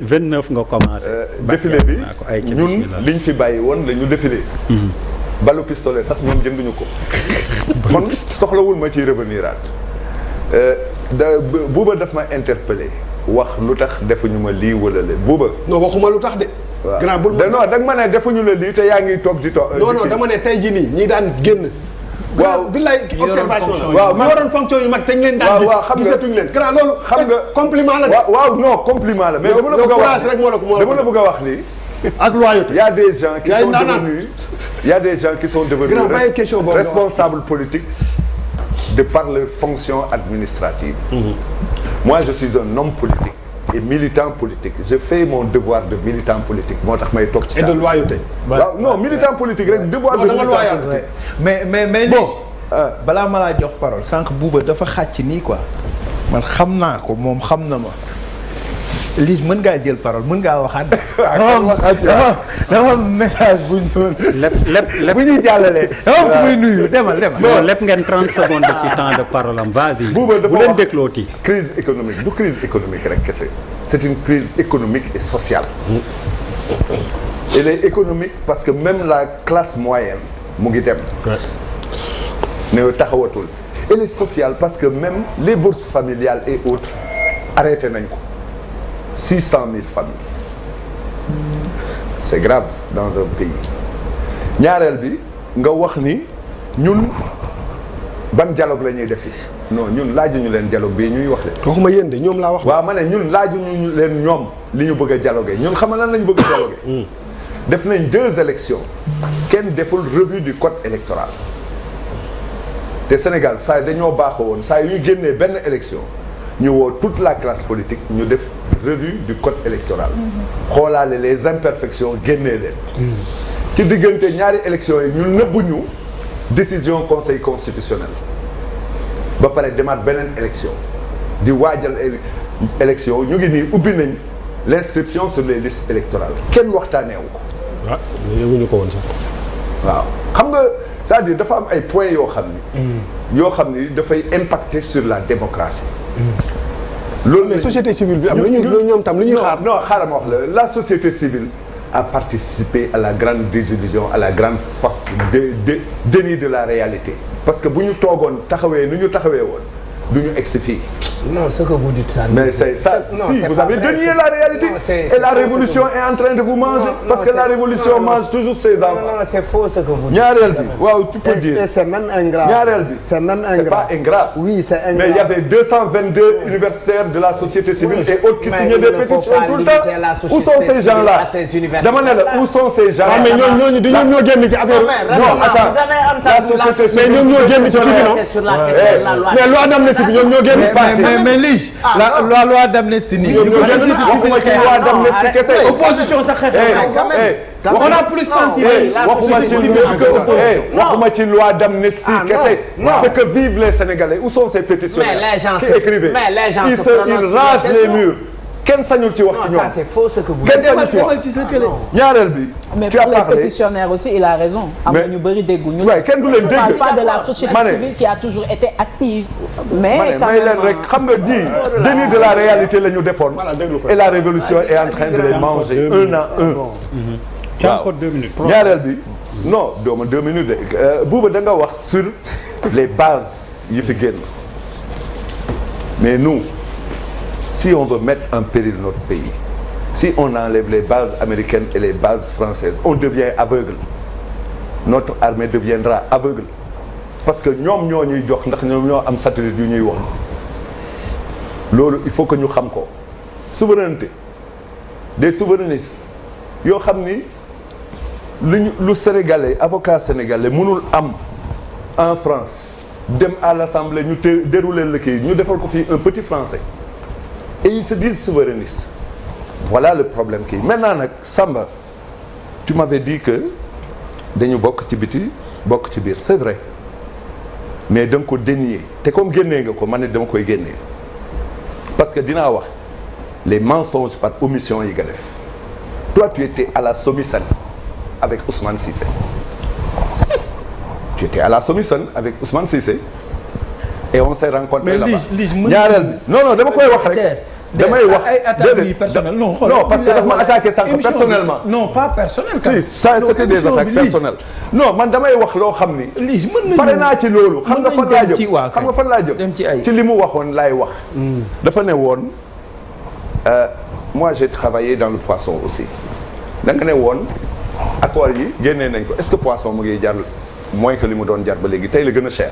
29 nga commencé. défilé bi ñun liñ fi bàyyi woon la ñu défilé. balu pistolet sax ñoom jënduñu ko. kon soxlawul ma ciy revenir buuba daf ma interpellé wax lu tax defuñu ma lii wala la buuba. non waxuma lu tax de. grand bul non da nga ma ne defuñu la lii te yaa ngi toog di toog. non dama ne tey jii nii ñi daan génn. waaw billaay observation waaw man waroon fonction yu mag te ñu leen daan gis gisatuñu leen. grand loolu xam nga compliment la de. waaw non compliment la. mais dama la bëgg a wax rek moo la ko dama la bëgg a wax ni. ak loyauté. y a des gens qui sont devenus y a des gens qui sont devenus responsables politiques de par leur fonction administrative. Moi je suis un homme politique et militant politique je fais mon devoir de militant politique moo tax may toog ci. et de loyauté. waaw non militant politique rek devoir de militant politique. mais bon balaa ma laa jox parole sànq buuba dafa xàcc nii quoi man xam naa ko moom xam na ma Lise mën ngaa jël parole mën ngaa waxaat. dama message bu ñu. lépp bu ñuy jàllalee. dama muy nuyu demal. non lépp ngeen 30 secondes ci temps de parole am vas-y. buuba dafa bu leen déclooti. crise économique du crise économique rek kese c'est une crise économique et sociale. Elle est économique parce que même la classe moyenne mu ngi dem. ne taxawatul. Elle est sociale parce que même les bourses familiales et autres arrêté nañ ko. 600 000 familles. C'est grave dans un pays. ñaareel bi nga wax ni ñun ban dialogue la ñuy def non ñun laajuñu leen dialogue bii ñuy wax de. waxuma yéen de ñoom laa wax. waaw ma ne ñun laajuñu leen ñoom li ñu bëgg a dialoguer ñun xam nga lan la ñu bëgg a dialoguer. def nañ 2 élections kenn deful revue du code électoral te Sénégal saa dañoo baaxoo woon saa yu ñu génnee benn élection ñu woo toute la classe politique ñu def revue du code électoral. xoolaale les imperfections génnee leen. ci diggante ñaari élections yi ñu nëbbuñu décision conseil constitutionnel ba pare demaat beneen élection di waajal élection ñu ngi nii ubbi nañ l'inscription sur les listes électorales kenn waxtaaneewu ko. ah yëguñu ko woon sax. waaw xam nga c'est-à-dire dafa am ay points yoo xam ni. yoo xam ni dafay impacter sur la démocratie. loolu mais société civile bi am na ñoom tam lu ñuy xaar. non xaaral ma wax la société civile a participé à la grande désillusion à la grande face de déni de la réalité. parce que bu ñu toogoon taxawee nu ñu taxawee woon du ñu egsi fii. non ce que vous dites ça. mais c'est ça si vous avez dénié la réalité. et la révolution est en train de vous manger. parce que la révolution mange toujours ses enfants. non c'est faux ce que vous dites. ñaareel bi waaw tu peux dire. et c'est même ingrat. ñaareel bi c'est même ingrat. c'est pas ingrat. oui c'est ingrat. mais il y avait 222 universitaires de la société civile et autres qui signaient des pétitions tout le temps. Où sont ces gens-là? dama ne la où sont ces gens-là? mais ñooñu du ñoom ñoo génn ci affaire. non attends la société civile. mais ñoom ñoo génn ci kii bi non. mais loi d'amnistie bi ñoom ñoo génn. mais Lise la loi d'amnistie nii. waxuma ci loi d'amnistie kese. opposition sax xeex on a plus senti. waxuma ci loi d'amnistie kese. ce que vivent les Sénégalais où sont ces pétitionnaires qui écrivaient. ils rasent les murs. kenn sañul ci wax ci ñoom. ça c'est faux ce que vous kenn sañul ci wax ñaareel bi. mais tu as pour les parlé pétitionnaires aussi il a raison. am na ñu bëri dégguñu. waaye kenn du leen dégg. on parle pas de la société civile qui a toujours été active. mais quand may leen rek xam nga di déni de la réalité la ñu defoon. et la révolution est en train de les manger un à un. tu as encore 2 minutes. ñaareel bi non dooma 2 minutes de Bouba da nga wax sur les bases yi fi génn mais nous. Si on veut mettre en péril notre pays, si on enlève les bases américaines et les bases françaises, on devient aveugle. Notre armée deviendra aveugle. Parce que ñoom ñoo ñuy jox ndax ñoom ñoo am satellite yu ñuy wax. Loolu il faut que ñu xam ko. Souveraineté des souverainistes yoo xam ni lu sénégalais avocat sénégalais mënul am en France dem à l'Assemblée ñu dérouler le kii ñu defal ko fii un petit français. Et ils se disent souverainistes. Voilà le problème kii maintenant nag Samba tu m'avais dit que dañu bokk ci biti bokk ci biir c'est vrai mais da nga ko dénier te comme génnee nga ko man ne dama koy génnee parce que dinaa wax les mensonges par omission yi nga def toi tu étais à la Somissane avec Ousmane Cissé tu étais à la Somissane avec Ousmane Cissé et on s'est rencontré là-bas. mais Lise ñaareel bi non dama koy wax rek. damay wax ay attaques yi personnelles non parce que dafa ma attaqué sànq personnellement. non pas personnel. si ça c'était des attaques personnelles. non man damay wax loo xam ni. lii mën nañu pare naa ci loolu. xam nga fan laa jëm xam nga fan laa jëm. dem ci ay ci li mu waxoon laay wax. dafa ne woon moi j'ai travaillé dans le poisson aussi. da nga ne woon accords yi génnee nañ ko est-ce que poisson mu ngi jar moins que li mu doon jar ba léegi tey la gën a cher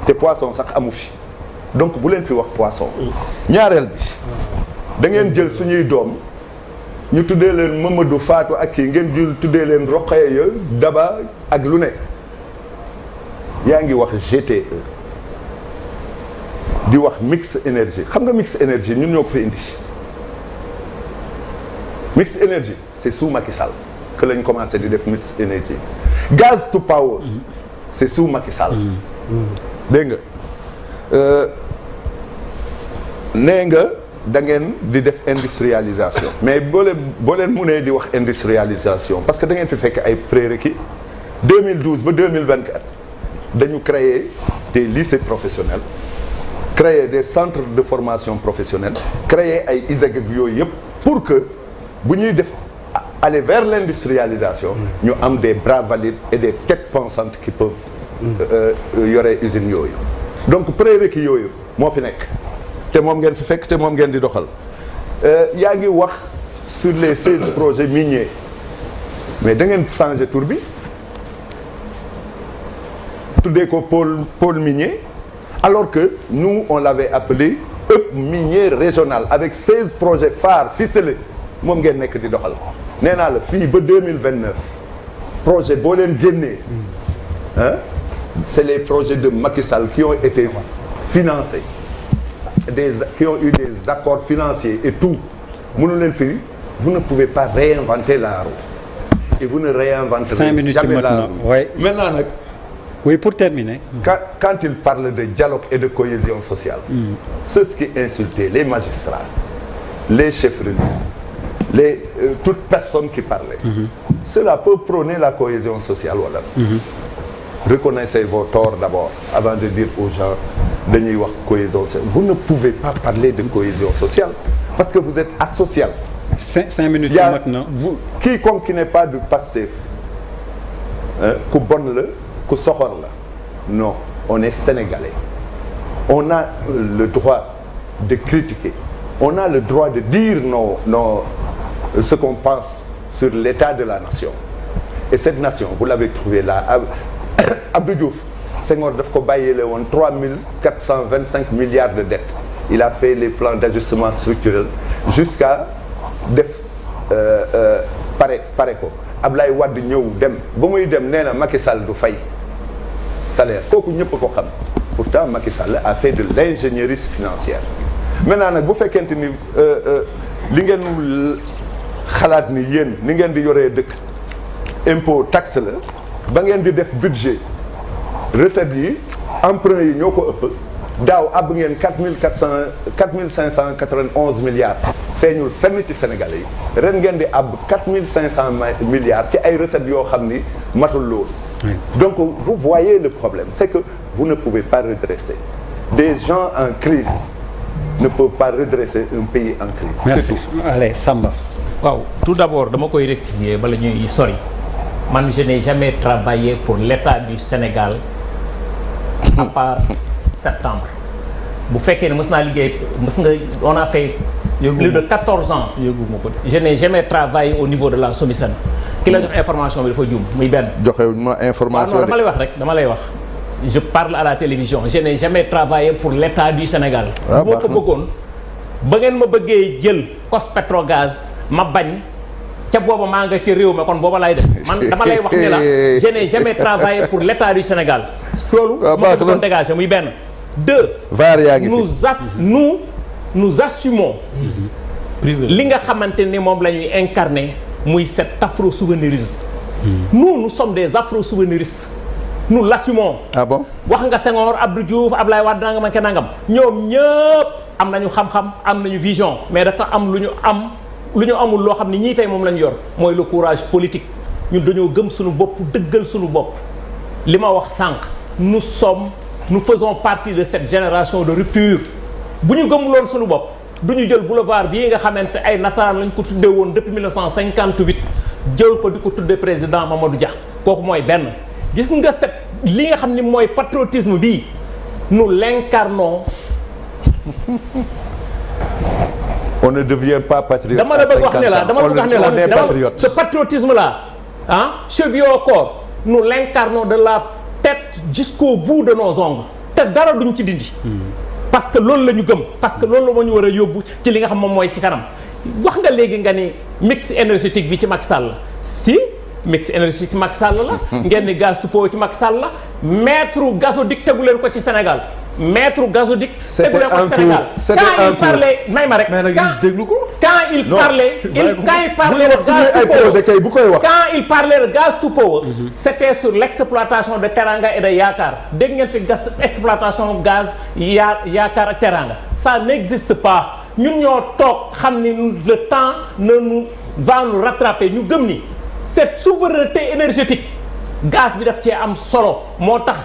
te poisson sax amu fi. donc bu leen fi wax poisson ñaareel bi da ngeen jël suñuy doom ñu tuddee leen Mamadou Fatou ak kii ngeen jël tuddee leen Rokhaya ya Daba ak lu ne yaa ngi wax GTE di wax mix énergie xam nga mix énergie ñun ñoo ko fa indi mix énergie c'est sous Macky Sall que lañ commencé di def mix énergie gaz to power c'est sous Macky Sall dégg nga nee nga da ngeen di def industrialisation mais boo leen mënee di wax industrialisation parce que da ngeen fi fekk ay prérequis 2012 ba 2024 dañu créer des lycées professionnels créer des centres de formation professionnelle créer ay ISEG ak yooyu yëpp pour que bu ñuy def aller vers l'industrialisation ñu am des bras valides et des têtes pensantes qui peuvent yore usines yooyu donc prérequis yooyu moo fi nekk te moom ngeen fi fekk te moom ngeen di doxal yaa ngi wax sur les 16 projets miniers mais da ngeen changer tur bi tuddee ko pôle minier alors que nous on l'avait appelé hub minier régional avec 16 projets phares ficelés moom ngeen nekk di doxal nee naa la fii ba 2029 projet boo leen génnee c'est les projets de Macky Sall qui ont été financés qui ont eu des accords financiers et tout mënu leen fi vous ne pouvez pas réinventer la roue et vous ne réinventerez jamais la roue. Oui. Maintenant nag oui pour terminer quand il parle de dialogue et de cohésion sociale ceux qui insultaient les magistrats les chefs religieux toute personne qui parlait cela peut prôner la cohésion sociale wala reconnaissez vos torts d'abord avant de dire aux gens dañuy wax cohésion sociale vous ne pouvez pas parler de cohésion sociale parce que vous êtes asocial. 5 minutes maintenant. Quiconque qui n'est pas du Pastef ku bon la ku soxor la non on est sénégalais on a le droit de critiquer on a le droit de dire ce qu'on pense sur l'état de la nation et cette nation vous l'avez trouvé là Abdou Diouf Senghor daf ko bàyyile woon 3425 milliards de dettes il a fait les plans d'ajustement structurel jusqu'à def pare ko Ablaye Wade ñëw dem ba muy dem nee na Macky Sall du fay salaire kooku ñëpp ko xam pourtant Macky Sall a fait de l'ingénierie financière maintenant nag bu fekkente ni li ngeen xalaat ni yéen ni ngeen di yoree dëkk impôt taxe la ba ngeen di def budget recettes yi emprunt yi ñoo ko ëpp daaw ab ngeen 4591 milliards feeñul fenn ci Sénégalais yi ren ngeen di ab 4500 milliards ci ay recettes yoo xam ni matul loolu donc vous voyez le problème c'est que vous ne pouvez pas redresser des gens en crise ne peuvent pas redresser un pays en crise. Merci. Allez Samba. waaw tout d'abord dama koy rectifier bala ñuy sori man je n'ai jamais travaillé pour l'État du Sénégal à part septembre bu fekkee ne mës naa liggéey on a fait plus de 14 ans je n'ai jamais travaillé au niveau de la SOMISEN ki la jox information bi dafa juum muy benn joxewuñ ma information non dama lay wax je parle à la télévision je n'ai jamais travaillé pour l'État du Sénégal boo ko bëggoon ba ngeen ma bëggee jël COS-Petrogaz ma bañ ca booba maa nga ci réew mi kon booba lay def man dama lay wax ne la je n'ai jamais travaillé pour l'État du Sénégal loolu ma ko doon dégager muy benn deux nous assumons li nga xamante ni moom la ñuy incarner muy cet afro-souverainisme nous sommes des afro-souverainistes nous l'assumons. Ah bon? wax nga Senghor Abdou Diouf Ablaye Wade nangam ak nangam ñoom ñëpp am nañu xam-xam am nañu vision mais dafa am lu ñu amul loo xam ni ñii tey moom lañu yor mooy le courage politique ñun dañoo gëm suñu bopp dëggal suñu bopp li ma wax sànq nous faisons partie de cette génération de rupture bu ñu gëmuloon suñu bopp du ñu jël boulevard bii nga xamante ay nasaraan lañ ko tuddee woon depuis 1958 jël ko di ko tuddee président Mamadou Dia kooku mooy benn. gis nga li nga xam ni mooy patriotisme bii nous l'incarnons. On ne devient pas patriote. dama la bëgg wax ne la ce patriotisme là chevillé au corps nous l'incarnons de la tête jusqu'au bout de nos ongles te dara duñ ci dindi. parce que loolu la ñu gëm parce que loolu la moo ñu war a yóbbu ci li nga xam moom mooy ci kanam wax nga léegi nga ni mix énergétique bi ci Macky Sall la si mix énergétique ci Macky Sall la. ngeen ni gaz tupo ci Macky Sall la maître gazoduc tegu leen ko ci Sénégal. maître gazoduc tegu leen ko ci Sénégal. quand il parlait may ma rek. quand il parlait de gaz to power c'était sur l'exploitation de Teranga et de Yakar dégg ngeen fi exploitation gaz Yakar ak Teranga ça n'existe pas ñun ñoo toog xam ni le temps ne nous va nous rattraper ñu gëm ni cette souveraineté énergétique gaz bi daf cee am solo moo tax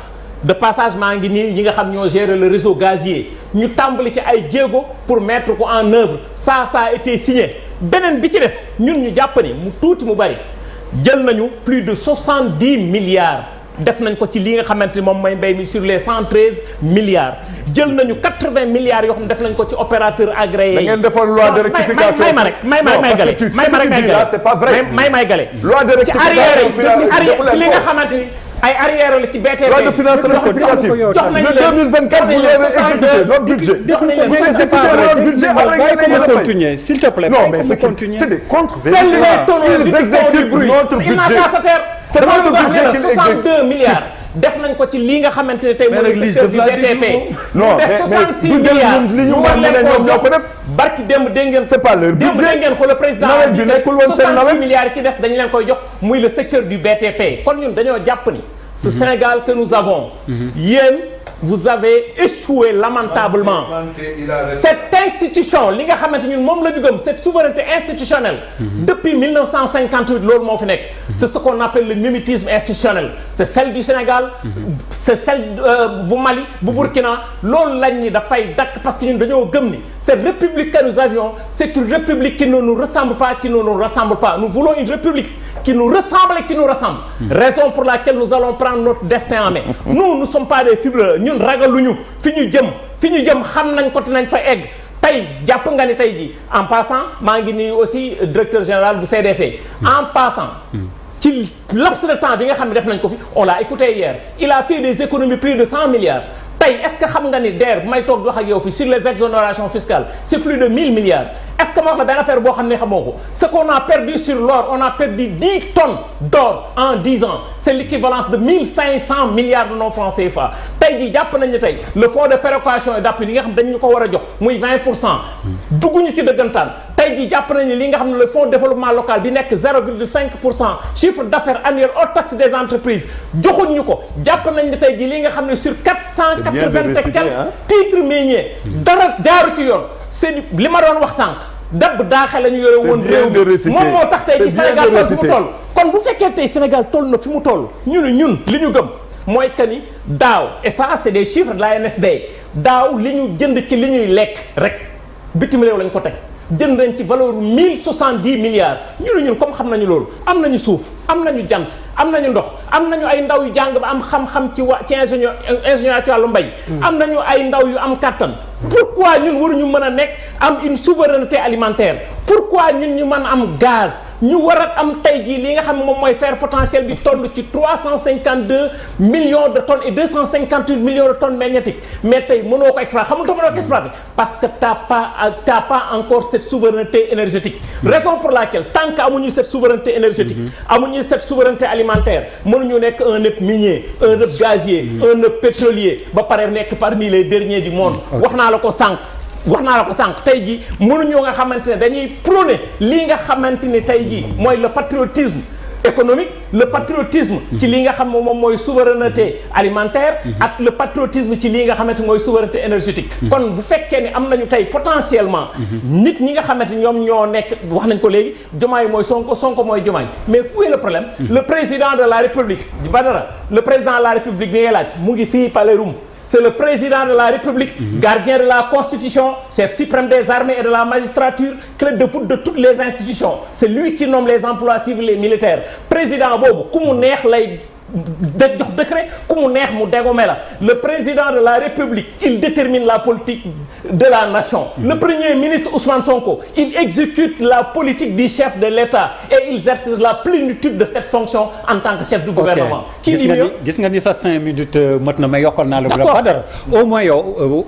de passage maa ngi nii ñi nga xam ñoo gérer le réseau gazier ñu tàmbali ci ay jéego pour mettre ko en œuvre ça a été signé beneen bi ci des ñun ñu jàpp ni mu tuuti mu bari jël nañu plus de 70 milliards def nañ ko ci li nga xamante ni moom mooy mbay mi sur les 113 milliards jël nañu 80 milliards yoo xam ne def nañ ko ci opérateur agréé. da ngeen defoon loi de rectification may ma rek may gale c'est pas vrai. may gale loi de rectification ci li nga xamante ni ay arrière la ci BTP. loi de finances rectificative jox nañu leen 2024 vous l'avez exécuté notre budget. jox nañu leen vous exécutez notre budget après ngeen di continuer s'il te plaît. non mais c'est des contre-vérités. ils exécutent notre budget. C'est notre budget qu'ils exécutent 62 milliards. def nañ ko ci lii nga xamante ne tey mooy secteur du BTP. non mais 66 milliards li ñu war ne ñoom ñoo ko def. barki démb dégg ngeen. c'est pas leur budget démb dégg ngeen ko le président. nawet bi nekkul woon seen nawet 66 milliards ki des dañu leen koy jox muy le secteur du BTP. kon ñun dañoo jàpp ni. ce Sénégal que nous avons. yéen vous avez échoué lamentablement. cette institution li nga xamante ñun moom la ñu gëm cette souveraineté institutionnelle. depuis 1958 loolu moo fi nekk. c'est ce qu'on appelle le mimétisme institutionnel. c'est celle du Sénégal. c'est celle bu Mali bu Burkina loolu lañ ni dafay dakk parce que ñun dañoo gëm ni cette république que nous avions c'est une république qui ne nous ressemble pas qui ne nous rassemble pas nous voulons une république qui nous ressemble et qui nous rassemble. raison pour laquelle nous allons prendre notre destin en main. nous ne sommes pas des fibreux ñun ragaluñu fi ñu jëm xam nañ ko te nañ fa egg. tey jàpp nga ni tey ji en passant maa ngi nuyu aussi directeur général bu CDC. en passant. ci laps de temps bi nga xam ne def nañ ko fi on l'a écouté hier il a fait des économies plus de 100 milliards. tey est-ce que xam nga ni DER bu may toog di wax ak yow fii sur les exonérations fiscales c'est plus de 1000 milliards est-ce que ma wax la benn affaire boo xam ne xamoo ko ce qu'on a perdu sur l'or on a perdu 10 tonnes d'or en 10 ans c'est l'équivalence de 1500 milliards de nos francs CFA tey jii jàpp nañ ne tey le fonds de péréquation et d'appui li nga xam dañ ñu ko war a jox muy 20% dugguñu ci dëggantaan tey jii jàpp nañ ne li nga xam ne le fonds de développement local bi nekk 0,5% chiffre d'affaires annuel hors taxe des entreprises joxuñ ñu ko jàpp nañ ne tey jii li nga xam ne sur 480 et quelques titres miniers dara jaaru ci yoon c'est li ma doon wax sànq dabb daaxe la ñu yore woon réew mi moom moo tax tey ci Sénégal toll fi mu toll kon bu fekkee tey Sénégal toll na fi mu toll ñun li ñu gëm mooy que ni daaw et ça c'est des chiffres de la ANSD daaw li ñu jënd ci li ñuy lekk rek bitim réew lañ ko teg jënd nañ ci valeur 1070 milliards ñun comme xam nañu loolu am nañu suuf am nañu jant am nañu ndox am nañu ay ndaw yu jàng ba am xam-xam ci ingénieur ci wàllu mbay. am nañu ay ndaw yu am kattan. pourquoi ñun waruñu mën a nekk am une souveraineté alimentaire pourquoi ñun ñu mën a am gaz ñu war a am tey jii li nga xam ne moom mooy fer potentiel bi toll ci 352 millions de tonnes et 258 millions de tonnes magnétiques mais tey mënoo ko exploiter xamul tax mënoo ko exploiter parce que t'as pas encore cette souveraineté énergétique. raison pour laquelle tant que amuñu cette souveraineté énergétique. amuñu cette souveraineté alimentaire mënuñu nekk un hub minier un hub gazier un hub pétrolier ba pare nekk parmi les derniers du monde. wax naa la ko sànq tey jii mënuñoo nga xamante ne dañuy prôner lii nga xamante ni tey jii mooy le patriotisme économique le patriotisme ci lii nga xam moom mooy souveraineté alimentaire ak le patriotisme ci lii nga xamante mooy souveraineté énergétique kon bu fekkee ni am nañu tey potentiellement nit ñi nga xamante ñoom ñoo nekk wax nañ ko léegi Diomaye mooy Sonko mooy Diomaye mais où est le problème le président de la République Badara le président de la République bi ngay laaj mu ngi fii Palais Roume c'est le président de la République, gardien de la Constitution, chef suprême des armées et de la magistrature, clé de voûte de toutes les institutions. C'est lui qui nomme les emplois civils et militaires. Président boobu ku mu neex lay jox décret ku mu neex mu dégommer la. Le président de la République, il détermine la politique de la nation. Le premier ministre Ousmane Sonko, il exécute la politique du chef de l'État et il exerce la plénitude de cette fonction en tant que chef du gouvernement. Qui dit mieux? Gis nga ni sa 5 minutes mot na ma yokkal naa la. D'accord. Au moins yow